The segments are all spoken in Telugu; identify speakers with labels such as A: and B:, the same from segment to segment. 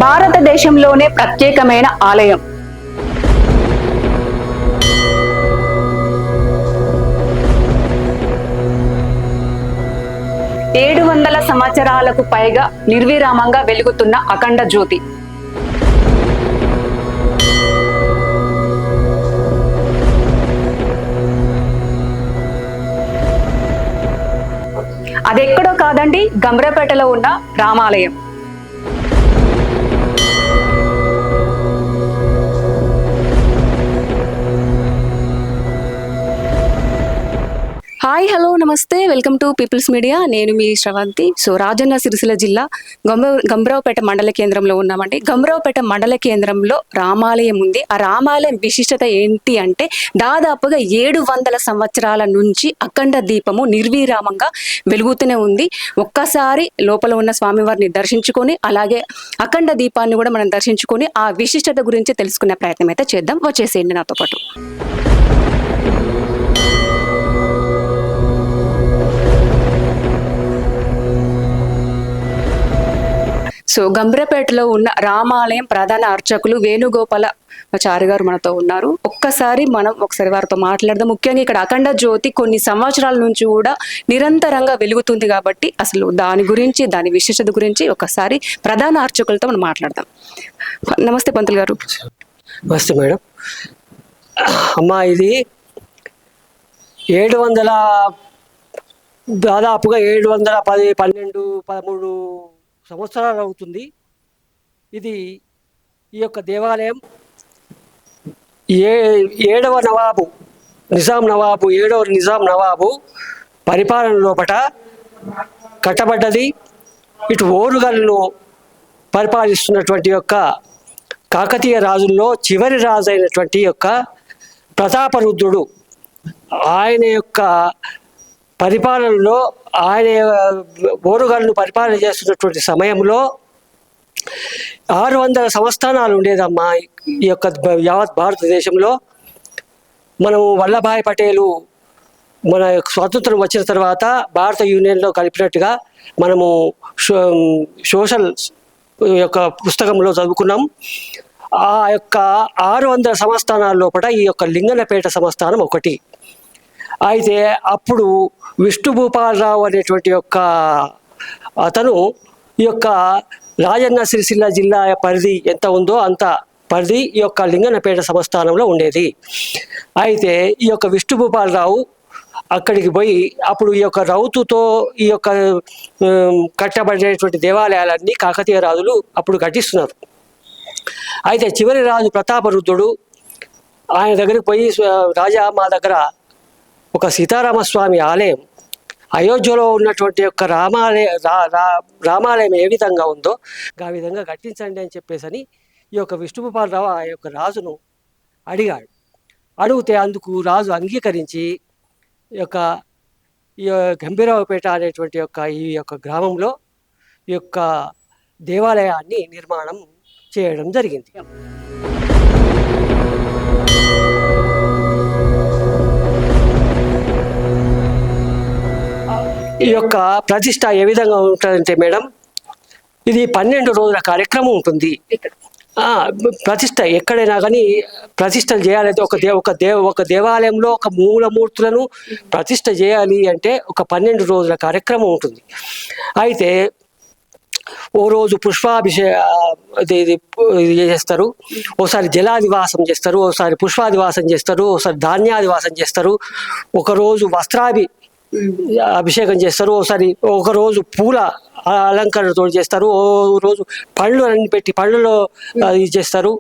A: భారతదేశంలోనే ప్రత్యేకమైన ఆలయం. ఏడు 700 సంవత్సరాలకు పైగా నిర్విరామంగా వెలుగుతున్న అఖండ జ్యోతి. అదెక్కడో కాదండి, గంభీరావుపేటలో ఉన్న రామాలయం. హాయ్, హలో, నమస్తే, వెల్కమ్ టు పీపుల్స్ మీడియా. నేను మీ శ్రవంతి. సో రాజన్న సిరిసిల్ల జిల్లా గంభీరావుపేట మండల కేంద్రంలో ఉన్నామండి. గంభీరావుపేట మండల కేంద్రంలో రామాలయం ఉంది. ఆ రామాలయం విశిష్టత ఏంటి అంటే, దాదాపుగా 700 సంవత్సరాల నుంచి అఖండ దీపము నిర్విరామంగా వెలుగుతూనే ఉంది. ఒక్కసారి లోపల ఉన్న స్వామివారిని దర్శించుకొని, అలాగే అఖండ దీపాన్ని కూడా మనం దర్శించుకొని ఆ విశిష్టత గురించి తెలుసుకునే ప్రయత్నం అయితే చేద్దాం. వచ్చేసేయండి నాతో పాటు. సో గంభీరావుపేటలో ఉన్న రామాలయం ప్రధాన అర్చకులు వేణుగోపాలాచారి గారు మనతో ఉన్నారు. ఒకసారి వారితో మాట్లాడదాం. ముఖ్యంగా ఇక్కడ అఖండ జ్యోతి కొన్ని సంవత్సరాల నుంచి కూడా నిరంతరంగా వెలుగుతుంది కాబట్టి అసలు దాని గురించి, దాని విశేషత గురించి ఒకసారి ప్రధాన అర్చకులతో మనం మాట్లాడదాం. నమస్తే పంతులు గారు.
B: నమస్తే మేడం. అమ్మా, ఇది 700 దాదాపుగా 710, 12, 13 సంవత్సరాలు అవుతుంది. ఇది ఈ యొక్క దేవాలయం ఏడవ నిజాం నవాబు పరిపాలన లోపట కట్టబడ్డది. ఇటు ఓరుగల్లును పరిపాలిస్తున్నటువంటి యొక్క కాకతీయ రాజుల్లో చివరి రాజు అయినటువంటి యొక్క ప్రతాపరుద్రుడు, ఆయన యొక్క పరిపాలనలో, ఆయన ఓరుగల్లును పరిపాలన చేస్తున్నటువంటి సమయంలో 600 సంస్థానాలు ఉండేదమ్మా ఈ యొక్క యావత్ భారతదేశంలో. మనము వల్లభాయ్ పటేలు మన స్వాతంత్రం వచ్చిన తర్వాత భారత యూనియన్లో కలిపినట్టుగా మనము సోషల్ యొక్క పుస్తకంలో చదువుకున్నాం. ఆ యొక్క 600 సంస్థానాల లోపల ఈ యొక్క లింగనపేట సంస్థానం ఒకటి. అయితే అప్పుడు విష్ణుభూపాలరావు అనేటువంటి యొక్క అతను ఈ యొక్క రాజన్న సిరిసిల్ల జిల్లా పరిధి ఎంత ఉందో అంత పరిధి ఈ యొక్క లింగనపేట సంస్థానంలో ఉండేది. అయితే ఈ యొక్క విష్ణుభూపాలరావు అక్కడికి పోయి అప్పుడు ఈ యొక్క రౌతుతో ఈ యొక్క కట్టబడినటువంటి దేవాలయాలన్నీ కాకతీయ రాజులు అప్పుడు కట్టిస్తున్నారు. అయితే చివరి రాజు ప్రతాపరుద్రుడు ఆయన దగ్గరికి పోయి, రాజా, మా దగ్గర ఒక సీతారామస్వామి ఆలయం, అయోధ్యలో ఉన్నటువంటి యొక్క రామాలయం ఏ విధంగా ఉందో ఆ విధంగా కట్టించండి అని చెప్పేసి ఈ యొక్క విష్ణుభూపాలరావు ఆ యొక్క రాజును అడిగాడు. అడిగితే అందుకు రాజు అంగీకరించి ఈ గంభీరావుపేట అనేటువంటి ఈ యొక్క గ్రామంలో ఈ యొక్క దేవాలయాన్ని నిర్మాణం చేయడం జరిగింది. ఈ యొక్క ప్రతిష్ట ఏ విధంగా ఉంటుందంటే మేడం, ఇది 12 రోజుల కార్యక్రమం ఉంటుంది. ప్రతిష్ట ఎక్కడైనా కానీ ప్రతిష్టలు చేయాలంటే ఒక దేవాలయంలో ఒక మూలమూర్తులను ప్రతిష్ట చేయాలి అంటే ఒక 12 రోజుల కార్యక్రమం ఉంటుంది. అయితే ఓ రోజు చేస్తారు, ఓసారి జలాదివాసం చేస్తారు, ఓసారి పుష్పాదివాసం చేస్తారు, ఓసారి ధాన్యాదివాసం చేస్తారు, ఒకరోజు అభిషేకం చేస్తారు, ఒక రోజు పూల అలంకరణతో చేస్తారు, ఓ రోజు పళ్ళు అన్ని పెట్టి పళ్ళులో ఇది చేస్తారు.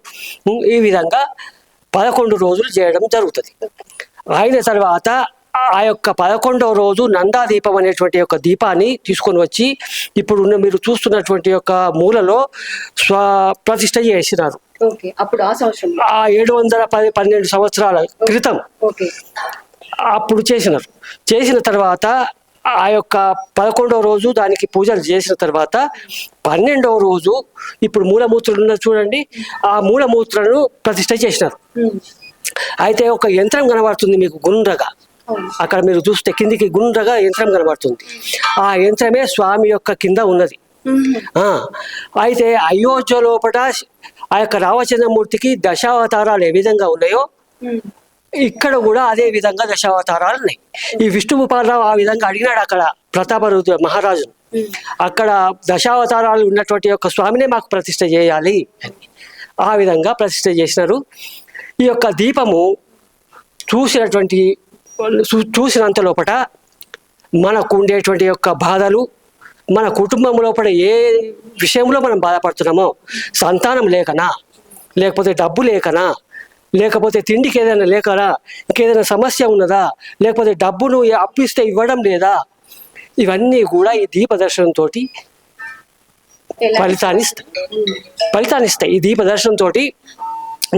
B: ఈ విధంగా 11 రోజులు చేయడం జరుగుతుంది. అయిన తర్వాత ఆ యొక్క 11వ రోజు నందాదీపం అనేటువంటి యొక్క దీపాన్ని తీసుకొని వచ్చి ఇప్పుడు మీరు చూస్తున్నటువంటి యొక్క మూలలో ప్రతిష్ఠ చేసినారు. ఆ 712 సంవత్సరాల క్రితం అప్పుడు చేసిన తర్వాత ఆ యొక్క 11వ రోజు దానికి పూజలు చేసిన తర్వాత 12వ రోజు ఇప్పుడు మూలమూర్తులు ఉన్నారు చూడండి, ఆ మూలమూర్తులను ప్రతిష్ఠ చేసినారు. అయితే ఒక యంత్రం కనబడుతుంది మీకు గుండ్రగా, అక్కడ మీరు చూస్తే కిందికి గుండ్రగా యంత్రం కనబడుతుంది. ఆ యంత్రమే స్వామి యొక్క కింద ఉన్నది. ఆ, అయితే అయోధ్య లోపల ఆ యొక్క రామచంద్రమూర్తికి దశావతారాలు ఏ విధంగా ఉన్నాయో ఇక్కడ కూడా అదే విధంగా దశావతారాలు ఉన్నాయి. ఈ విష్ణుభూపాలరావు ఆ విధంగా అడిగినాడు అక్కడ ప్రతాపరుద్ర మహారాజు. అక్కడ దశావతారాలు ఉన్నటువంటి యొక్క స్వామినే మాకు ప్రతిష్ఠ చేయాలి అని ఆ విధంగా ప్రతిష్ఠ చేసినారు. ఈ యొక్క దీపము చూసినంత లోపల మనకు ఉండేటువంటి యొక్క బాధలు, మన కుటుంబం లోపల ఏ విషయంలో మనం బాధపడుతున్నామో, సంతానం లేకనా, లేకపోతే డబ్బు లేకనా, లేకపోతే తిండికి ఏదైనా లేకనా, ఇంకేదైనా సమస్య ఉన్నదా, లేకపోతే డబ్బును అప్పిస్తే ఇవ్వడం లేదా, ఇవన్నీ కూడా ఈ దీపదర్శనంతో ఫలితాన్ని ఇస్తాయి. ఈ దీపదర్శనంతో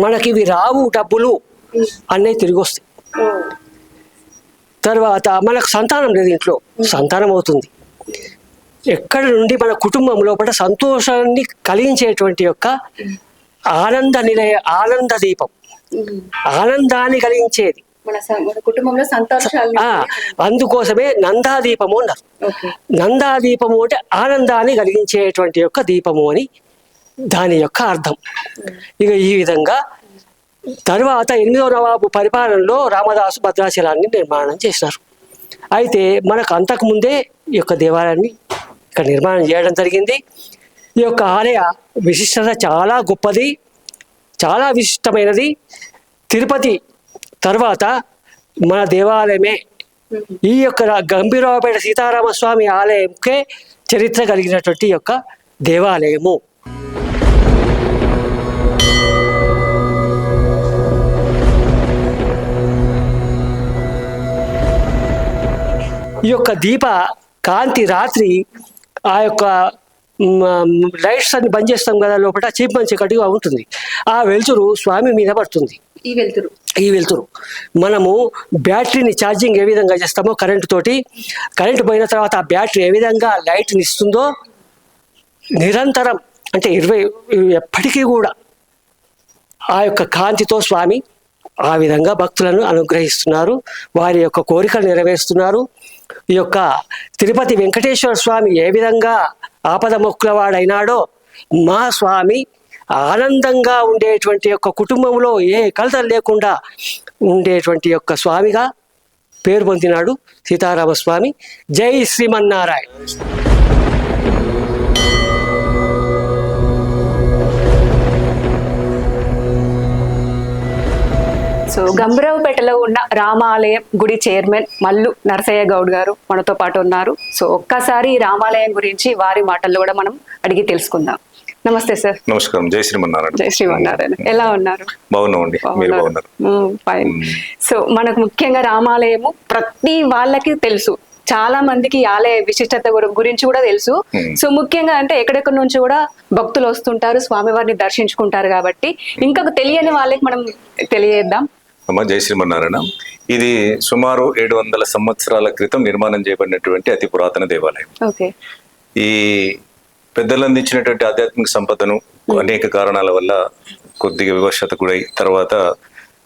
B: మనకి ఇవి రావు డబ్బులు అన్నీ తిరిగి వస్తాయి. తర్వాత మనకు సంతానం లేదు, ఇంట్లో సంతానం అవుతుంది. ఎక్కడి నుండి మన కుటుంబం లోపల సంతోషాన్ని కలిగించేటువంటి యొక్క ఆనంద నిలయ, ఆనంద దీపం, ఆనందాన్ని కలిగించేది.
A: కుటుంబంలో సంతోషాలు
B: అందుకోసమే నందాదీపము అన్నారు. నందాదీపము అంటే ఆనందాన్ని కలిగించేటువంటి యొక్క దీపము అని దాని యొక్క అర్థం. ఇక ఈ విధంగా తర్వాత 8వ నవాబు పరిపాలనలో రామదాసు భద్రాచలాన్ని నిర్మాణం చేసినారు. అయితే మనకు అంతకుముందే ఈ యొక్క దేవాలయాన్ని ఇక్కడ నిర్మాణం చేయడం జరిగింది. ఈ యొక్క ఆలయ విశిష్టత చాలా గొప్పది, చాలా విశిష్టమైనది. తిరుపతి తర్వాత మన దేవాలయమే. ఈ యొక్క గంభీరావుపేట సీతారామస్వామి ఆలయంకే చరిత్ర కలిగినటువంటి యొక్క దేవాలయము. ఈ యొక్క దీప కాంతి రాత్రి ఆ యొక్క లైట్స్ అన్ని బంద్ చేస్తాం కదా, లోపల చీప్ చీకటిగా ఉంటుంది. ఆ వెలుతురు స్వామి మీద పడుతుంది. ఈ వెలుతురు మనము బ్యాటరీని ఛార్జింగ్ ఏ విధంగా చేస్తామో కరెంటు తోటి, కరెంటు పోయిన తర్వాత ఆ బ్యాటరీ ఏ విధంగా లైట్ని ఇస్తుందో నిరంతరం అంటే ఎప్పటికీ కూడా ఆ యొక్క కాంతితో స్వామి ఆ విధంగా భక్తులను అనుగ్రహిస్తున్నారు, వారి యొక్క కోరికలు నెరవేరుస్తున్నారు. ఈ యొక్క తిరుపతి వెంకటేశ్వర స్వామి ఏ విధంగా ఆపద మొక్కులవాడైనాడో మా స్వామి ఆనందంగా ఉండేటువంటి యొక్క కుటుంబంలో ఏ కలతలు లేకుండా ఉండేటువంటి యొక్క స్వామిగా పేరు పొందినాడు సీతారామస్వామి. జై శ్రీమన్నారాయణ.
A: సో గంభీరావుపేటలో ఉన్న రామాలయం గుడి చైర్మన్ మల్లు నరసయ్య గౌడ్ గారు మనతో పాటు ఉన్నారు. సో ఒక్కసారి ఈ రామాలయం గురించి వారి మాటల్లో కూడా మనం అడిగి తెలుసుకుందాం. నమస్తే సార్.
C: నమస్కారం. జై శ్రీమన్నారాయణ.
A: జై శ్రీమన్నారాయణ. ఎలా ఉన్నారు?
C: బాగున్నామండి. మీరు బాగున్నారు?
A: ఫైన్. సో మనకు ముఖ్యంగా రామాలయము ప్రతి వాళ్ళకి తెలుసు, చాలా మందికి ఆలయ విశిష్టత గురించి కూడా తెలుసు. సో ముఖ్యంగా అంటే ఎక్కడెక్కడి నుంచి కూడా భక్తులు వస్తుంటారు, స్వామివారిని దర్శించుకుంటారు. కాబట్టి ఇంకా తెలియని వాళ్ళకి మనం తెలియజేద్దాం.
C: అమ్మ జై శ్రీమన్నారాయణ. ఇది సుమారు 700 సంవత్సరాల క్రితం నిర్మాణం చేయబడినటువంటి అతి పురాతన దేవాలయం.
A: ఓకే.
C: ఈ పెద్దలు అందించినటువంటి ఆధ్యాత్మిక సంపదను అనేక కారణాల వల్ల కొద్దిగా వివశత గురై తర్వాత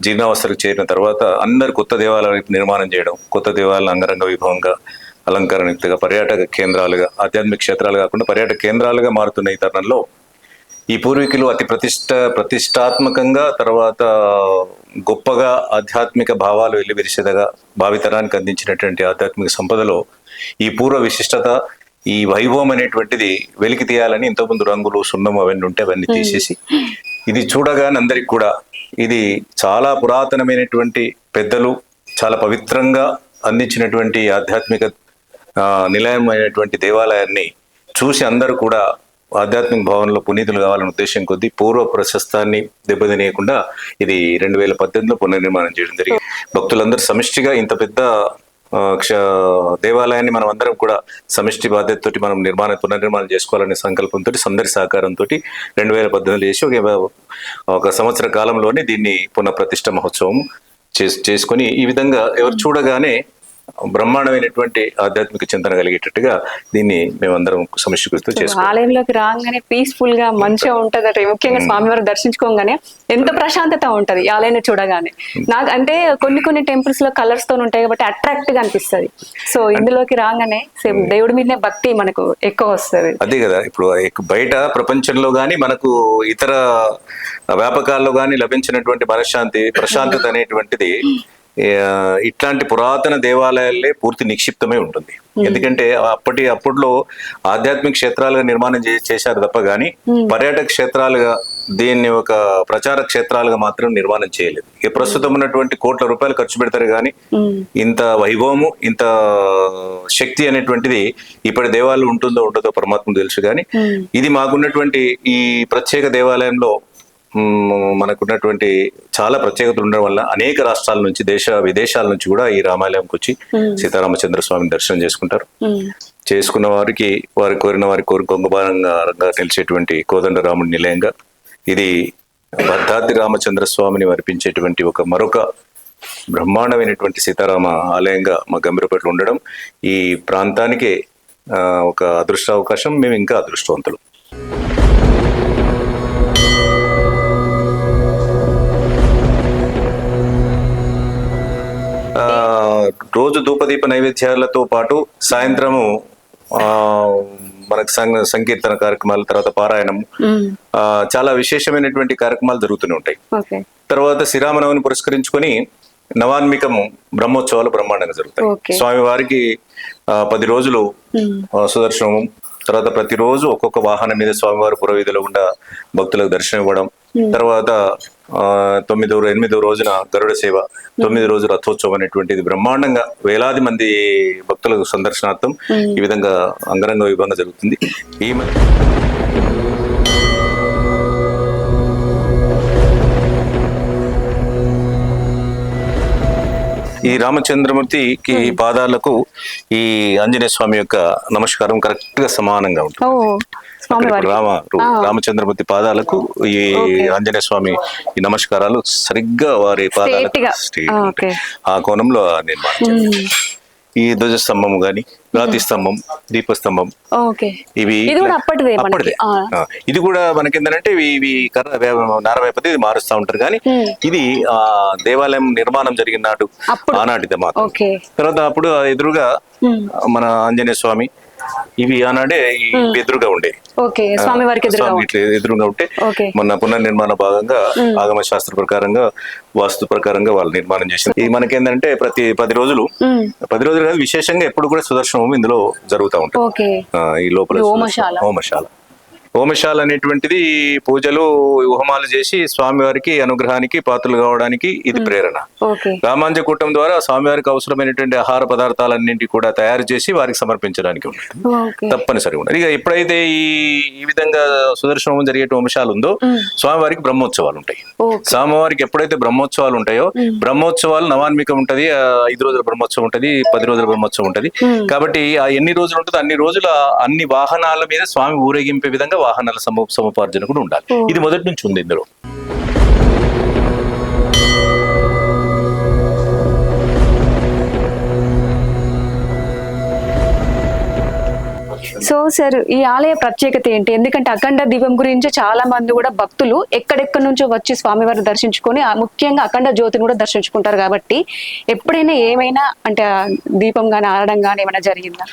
C: జీర్ణావస్థలకు చేరిన తర్వాత అందరు కొత్త దేవాలయాలు నిర్మాణం చేయడం, కొత్త దేవాలయాలు అంగరంగ వైభవంగా అలంకరణయుక్తంగా పర్యాటక కేంద్రాలుగా, ఆధ్యాత్మిక క్షేత్రాలు కాకుండా పర్యాటక కేంద్రాలుగా మారుతున్న ఈ తరుణంలో ఈ పూర్వీకులు అతి ప్రతిష్టాత్మకంగా తర్వాత గొప్పగా ఆధ్యాత్మిక భావాలు వెల్లివిరిసేదగా భావితరానికి అందించినటువంటి ఆధ్యాత్మిక సంపదలో ఈ పూర్వ విశిష్టత, ఈ వైభవం అనేటువంటిది వెలికి తీయాలని ఇంతకుముందు రంగులు సున్నం అవన్నీ ఉంటే అవన్నీ తీసేసి ఇది చూడగానే అందరికి కూడా ఇది చాలా పురాతనమైనటువంటి పెద్దలు చాలా పవిత్రంగా అందించినటువంటి ఆధ్యాత్మిక నిలయమైనటువంటి దేవాలయాన్ని చూసి అందరూ కూడా ఆధ్యాత్మిక భావనలో పునీతులు కావాలనే ఉద్దేశం కొద్దీ పూర్వ ప్రశస్తాన్ని దెబ్బతినేయకుండా ఇది 2018లో పునర్నిర్మాణం చేయడం జరిగింది. భక్తులందరూ సమిష్టిగా ఇంత పెద్ద దేవాలయాన్ని మనం అందరం కూడా సమిష్టి బాధ్యతతోటి మనం పునర్నిర్మాణం చేసుకోవాలనే సంకల్పంతో అందరి సహకారంతో 2018 చేసి ఒక సంవత్సర కాలంలోనే దీన్ని పునఃప్రతిష్ఠ మహోత్సవం చేసుకొని ఈ విధంగా ఎవరు చూడగానే బ్రహ్మాండమైనటువంటి ఆధ్యాత్మిక చింతన కలిగేటట్టుగా దీన్ని మేమందరం సమీక్షిస్తూ చేసుకోవాలి.
A: ఆలయంలోకి రాగానే పీస్ఫుల్ గా మంచిగా ఉంటదట. ముఖ్యంగా స్వామివారు దర్శించుకోగానే ఎంత ప్రశాంతత ఉంటది ఈ ఆలయాన్ని చూడగానే. నాకు అంటే కొన్ని టెంపుల్స్ లో కలర్స్ తో ఉంటాయి కాబట్టి అట్రాక్ట్ గా అనిపిస్తది. సో ఇందులోకి రాగానే దేవుడి మీదనే భక్తి మనకు ఎక్కువ వస్తుంది.
C: అదే కదా, ఇప్పుడు బయట ప్రపంచంలో గాని మనకు ఇతర వ్యాపకాల్లో గాని లభించినటువంటి మనశ్శాంతి, ప్రశాంతత అనేటువంటిది ఇట్లాంటి పురాతన దేవాలయాలే పూర్తి నిక్షిప్తమై ఉంటుంది. ఎందుకంటే అప్పట్లో ఆధ్యాత్మిక క్షేత్రాలుగా నిర్మాణం చేశారు తప్ప గాని పర్యాటక క్షేత్రాలుగా దీన్ని ఒక ప్రచార క్షేత్రాలుగా మాత్రం నిర్మాణం చేయలేదు. ఇక ప్రస్తుతం ఉన్నటువంటి కోట్ల రూపాయలు ఖర్చు పెడతారు కానీ ఇంత వైభవము, ఇంత శక్తి అనేటువంటిది ఇప్పటి దేవాలయం ఉంటుందో ఉండదో పరమాత్మ తెలుసు. కానీ ఇది మాకున్నటువంటి ఈ ప్రత్యేక దేవాలయంలో మనకున్నటువంటి చాలా ప్రత్యేకతలు ఉండడం వల్ల అనేక రాష్ట్రాల నుంచి, విదేశాల నుంచి కూడా ఈ రామాలయంకి వచ్చి సీతారామచంద్ర స్వామిని దర్శనం చేసుకుంటారు. చేసుకున్న వారికి వారు కోరిన వారి కొంగబారంగా నిలిచేటువంటి కోదండరాముడి నిలయంగా ఇది భద్రాద్రి రామచంద్ర స్వామిని అర్పించేటువంటి మరొక బ్రహ్మాండమైనటువంటి సీతారామ ఆలయంగా మా గంభీరపేటలో ఉండడం ఈ ప్రాంతానికి ఒక అదృష్ట అవకాశం. మేము ఇంకా అదృష్టవంతులు. రోజు ధూపదీప నైవేద్యాలతో పాటు సాయంత్రము మనకు సంకీర్తన కార్యక్రమాల, తర్వాత పారాయణం, చాలా విశేషమైనటువంటి కార్యక్రమాలు జరుగుతూనే ఉంటాయి. తర్వాత శ్రీరామనవమిని పురస్కరించుకొని నవాన్మికము బ్రహ్మోత్సవాలు బ్రహ్మాండంగా జరుగుతాయి. స్వామివారికి 10 రోజులు సుదర్శనము, తర్వాత ప్రతిరోజు ఒక్కొక్క వాహనం మీద స్వామివారి పురవీధిలో గుండా భక్తులకు దర్శనం ఇవ్వడం, తర్వాత 8వ రోజున గరుడ సేవ, 9 రోజుల రథోత్సవం అనేటువంటిది బ్రహ్మాండంగా వేలాది మంది భక్తులకు సందర్శనార్థం ఈ విధంగా అంగరంగ వైభవంగా జరుగుతుంది. ఈ రామచంద్రమూర్తికి పాదాలకు ఈ ఆంజనేయ స్వామి యొక్క నమస్కారం కరెక్ట్ గా సమానంగా ఉంటుంది. రామచంద్రమూర్తి పాదాలకు ఈ ఆంజనేయ స్వామి ఈ నమస్కారాలు సరిగ్గా వారి పాదాలకు ఆ కోణంలో నిర్మాణం. ఈ ధ్వజస్తంభం గాని, రాతి స్తంభం, దీపస్తంభం, ఇవి అప్పటిదే. ఇది కూడా మనకేంటంటే ఇవి కర్ర నారవేపతి మారుస్తా ఉంటారు. కానీ ఇది దేవాలయం నిర్మాణం జరిగిన నాడు ఆనాటిదే మాత్రం. తర్వాత అప్పుడు ఎదురుగా మన ఆంజనేయ స్వామి ఇవి ఆనాడే ఎదురుగా ఉండే ఎదురుగా ఉంటే మన పునర్నిర్మాణ భాగంగా ఆగమ శాస్త్ర ప్రకారంగా, వాస్తు ప్రకారంగా వాళ్ళు నిర్మాణం చేసింది. ఇది మనకేంటంటే ప్రతి 10 రోజులు కాదు, విశేషంగా ఎప్పుడు కూడా సుదర్శనం ఇందులో జరుగుతూ ఉంటుంది. ఈ లోపల హోమశాల అనేటువంటిది పూజలు, హోమాలు చేసి స్వామివారికి అనుగ్రహానికి పాత్రలు కావడానికి ఇది ప్రేరణ. రామాంజ కూటం ద్వారా స్వామివారికి అవసరమైనటువంటి ఆహార పదార్థాలన్నింటి కూడా తయారు చేసి వారికి సమర్పించడానికి ఉంటుంది, తప్పనిసరిగా ఉంటుంది. ఇక ఎప్పుడైతే ఈ విధంగా సుదర్శన హోమం జరిగే హోమశాల ఉందో స్వామివారికి బ్రహ్మోత్సవాలు ఉంటాయి. స్వామివారికి ఎప్పుడైతే బ్రహ్మోత్సవాలు ఉంటాయో, బ్రహ్మోత్సవాలు నవాన్మికం ఉంటది, 5 రోజుల బ్రహ్మోత్సవం ఉంటది, 10 రోజుల బ్రహ్మోత్సవం ఉంటది. కాబట్టి ఆ ఎన్ని రోజులు ఉంటుందో అన్ని రోజుల అన్ని వాహనాల మీద స్వామి ఊరేగింపే విధంగా వాహనాల సముపార్జన కూడా ఉండాలి. ఇది మొదటి నుంచి ఉంది ఇందులో.
A: సో సార్, ఈ ఆలయ ప్రత్యేకత ఏంటి? ఎందుకంటే అఖండ దీపం గురించి చాలా మంది కూడా భక్తులు ఎక్కడెక్కడి నుంచో వచ్చి స్వామివారిని దర్శించుకొని ముఖ్యంగా అఖండ జ్యోతిని కూడా దర్శించుకుంటారు. కాబట్టి ఎప్పుడైనా ఏమైనా అంటే దీపం గానీ ఆరడం గానీ ఏమైనా జరిగిందా?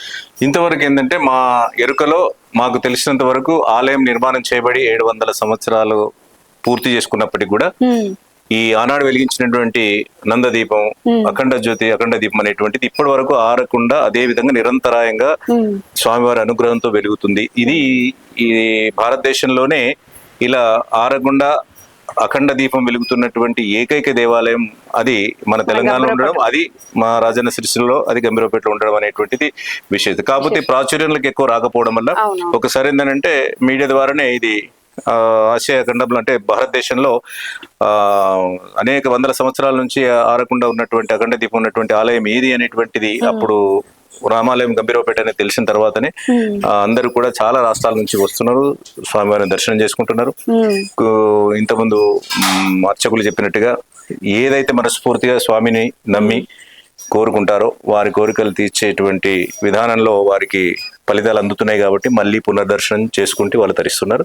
C: ఇంతవరకు ఏంటంటే మా ఎరుకలో మాకు తెలిసినంత వరకు ఆలయం నిర్మాణం చేయబడి 700 సంవత్సరాలు పూర్తి చేసుకున్నప్పటికీ కూడా ఈ ఆనాడు వెలిగించినటువంటి నందదీపం, అఖండ జ్యోతి, అఖండ దీపం అనేటువంటిది ఇప్పటి వరకు ఆరకుండా అదే విధంగా నిరంతరాయంగా స్వామివారి అనుగ్రహంతో వెలుగుతుంది. ఇది ఈ భారతదేశంలోనే ఇలా ఆరకుండా అఖండ దీపం వెలుగుతున్నటువంటి ఏకైక దేవాలయం అది మన తెలంగాణలో ఉండడం, అది మా రాజన్న సిరిసిల్లలో, అది గంభీరపేటలో ఉండడం అనేటువంటిది విశేషత. కాకపోతే ప్రాచుర్యంలోకి ఎక్కువ రాకపోవడం వల్ల ఒకసారి ఏంటంటే మీడియా ద్వారానే ఇది ఆసియా ఖండంలో అంటే భారతదేశంలో అనేక వందల సంవత్సరాల నుంచి ఆరకుండా ఉన్నటువంటి అఖండ దీపం ఉన్నటువంటి ఆలయం ఏది అనేటువంటిది అప్పుడు రామాలయం గంభీరపేట అనేది తెలిసిన తర్వాతనే అందరూ కూడా చాలా రాష్ట్రాల నుంచి వస్తున్నారు, స్వామివారిని దర్శనం చేసుకుంటున్నారు. ఇంతకుముందు అర్చకులు చెప్పినట్టుగా ఏదైతే మనస్ఫూర్తిగా స్వామిని నమ్మి కోరుకుంటారో వారి కోరికలు తీర్చేటువంటి విధానంలో వారికి ఫలితాలు అందుతున్నాయి కాబట్టి మళ్ళీ పునర్దర్శనం చేసుకుంటూ వాళ్ళు తరిస్తున్నారు.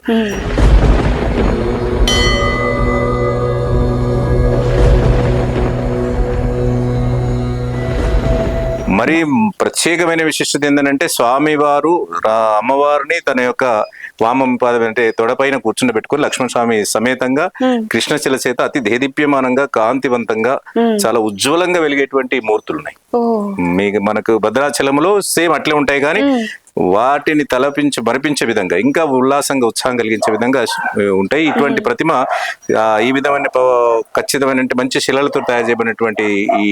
C: మరి ప్రత్యేకమైన విశిష్టత ఏంటంటే స్వామివారు అమ్మవారిని తన యొక్క వామం పాదం అంటే తొడపైన కూర్చుని పెట్టుకుని లక్ష్మణ స్వామి సమేతంగా కృష్ణశిల చేత అతి దేదీప్యమానంగా కాంతివంతంగా చాలా ఉజ్వలంగా వెలిగేటువంటి మూర్తులు ఉన్నాయి. మనకు భద్రాచలంలో సేమ్ అట్లే ఉంటాయి కానీ వాటిని మరిపించే విధంగా ఇంకా ఉల్లాసంగా ఉత్సాహం కలిగించే విధంగా ఉంటాయి. ఇటువంటి ప్రతిమ ఈ విధమైన ఖచ్చితమైన మంచి శిలలతో తయారు చేయబడినటువంటి ఈ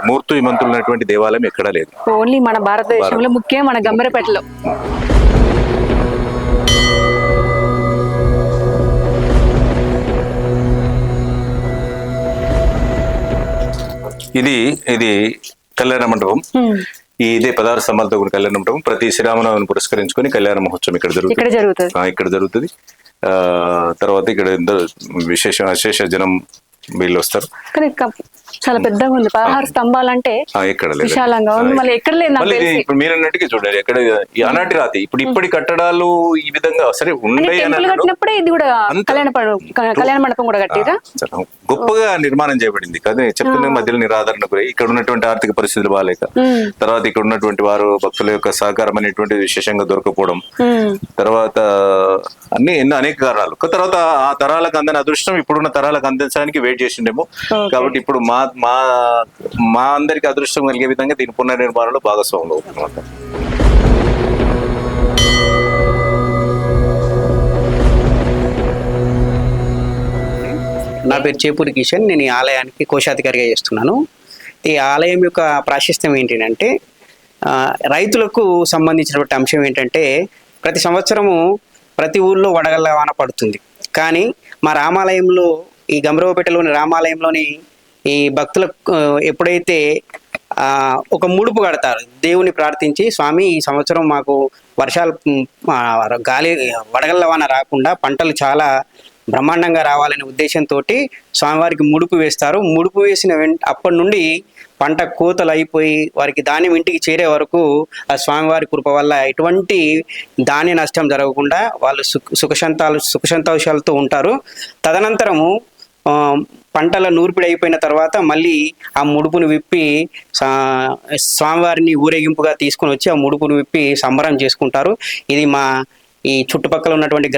C: మూర్తిమంతులు ఉన్నటువంటి దేవాలయం ఎక్కడా లేదు.
A: ఓన్లీ మన భారతదేశంలో ముఖ్యం మన గంభీరపేటలో.
C: ఇది కళ్యాణ మండపం. ఇదే 16 స్తంభాలతో కూడిన కళ్యాణ మండపం. ప్రతి శ్రీరామనవమిని పురస్కరించుకొని కళ్యాణ మహోత్సవం ఇక్కడ జరుగుతుంది. తర్వాత ఇక్కడ అశేష జనం వీళ్ళు వస్తారు.
A: చాలా పెద్దగా ఉంది. 16 స్తంభాలు అంటే
C: ఎక్కడ
A: విశాలంగా ఉంది. మళ్ళీ ఎక్కడ లేదు.
C: ఇప్పుడు మీరు అన్నట్టుగా చూడాలి ఎక్కడ ఈ ఆనాటి రాతి ఇప్పుడు ఇప్పటి కట్టడాలు ఈ విధంగా సరే ఉన్నాయి.
A: కట్టినప్పుడే ఇది కూడా కళ్యాణ మండపం కూడా కట్టిరా
C: గొప్పగా నిర్మాణం చేయబడింది. కానీ చెప్తున్న మధ్యలో నిరాదరణ గురై ఇక్కడ ఉన్నటువంటి ఆర్థిక పరిస్థితులు బాగాలేక తర్వాత ఇక్కడ ఉన్నటువంటి వారు భక్తుల యొక్క సహకారం అనేటువంటిది విశేషంగా దొరకపోవడం, తర్వాత అనేక కారణాలు. తర్వాత ఆ తరాలకు అందని అదృష్టం ఇప్పుడున్న తరాలకు అందించడానికి వెయిట్ చేసిండేమో. కాబట్టి ఇప్పుడు మా అందరికి అదృష్టం కలిగే విధంగా దీని పునర్నిర్మాణంలో భాగస్వాములు అవుతున్నమాట.
D: నా పేరు చేపూరి కిషన్. నేను ఈ ఆలయానికి కోశాధికారిగా చేస్తున్నాను. ఈ ఆలయం యొక్క ప్రాశస్త్యం ఏంటంటే రైతులకు సంబంధించినటువంటి అంశం ఏంటంటే ప్రతి సంవత్సరము ప్రతి ఊళ్ళో వడగళ్ళ వాన పడుతుంది. కానీ మా రామాలయంలో ఈ గంభీరపేటలోని రామాలయంలోని ఈ భక్తులకు ఎప్పుడైతే ఒక ముడుపు కడతారు, దేవుని ప్రార్థించి స్వామి ఈ సంవత్సరం మాకు వర్షాలు గాలి వడగళ్ళ వాన రాకుండా పంటలు చాలా బ్రహ్మాండంగా రావాలనే ఉద్దేశంతో స్వామివారికి ముడుపు వేస్తారు. ముడుపు వేసిన అప్పటి నుండి పంట కోతలు అయిపోయి వారికి ధాన్యం ఇంటికి చేరే వరకు ఆ స్వామివారి కృప వల్ల ఎటువంటి ధాన్య నష్టం జరగకుండా వాళ్ళు సుఖసంతోషాలతో ఉంటారు. తదనంతరము పంటల నూర్పిడి అయిపోయిన తర్వాత మళ్ళీ ఆ ముడుపును విప్పి స్వామివారిని ఊరేగింపుగా తీసుకొని వచ్చి ఆ ముడుపును విప్పి సంబరం చేసుకుంటారు. ఇది మా ఈ చుట్టుపక్కల ఉన్నటువంటి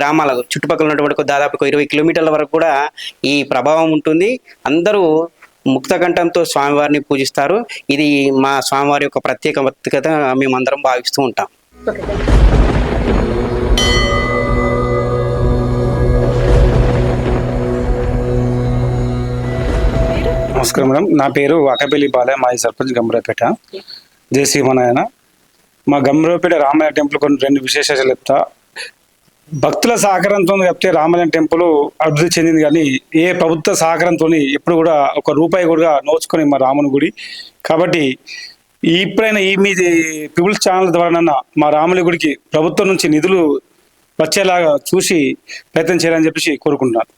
D: చుట్టుపక్కల ఉన్నటువంటి దాదాపు 20 కిలోమీటర్ల వరకు కూడా ఈ ప్రభావం ఉంటుంది. అందరూ ముక్తకంఠంతో స్వామివారిని పూజిస్తారు. ఇది మా స్వామివారి యొక్క ప్రత్యేకత మేమందరం భావిస్తూ ఉంటాం.
E: నమస్కారం మేడం. నా పేరు వాకపల్లి బాలయ్య, మాజీ సర్పంచ్ గంభీరపేట. జై శ్రీమన్నారాయణ. మా గంభీరపేట రామాలయ టెంపుల్ కొన్ని 2 విశేషాలు చెప్తా. భక్తుల సహకారంతో చెప్తే రామాలయం టెంపుల్ అభివృద్ధి చెందింది, కానీ ఏ ప్రభుత్వ సహకారంతో ఎప్పుడు కూడా ఒక రూపాయి కూడా నోచుకొని మా రాముని గుడి. కాబట్టి ఇప్పుడైనా మీ పీపుల్స్ ఛానల్ ద్వారా మా రాముని గుడికి ప్రభుత్వం నుంచి నిధులు వచ్చేలాగా చూసి ప్రయత్నం చేయాలని చెప్పేసి కోరుకుంటున్నాను.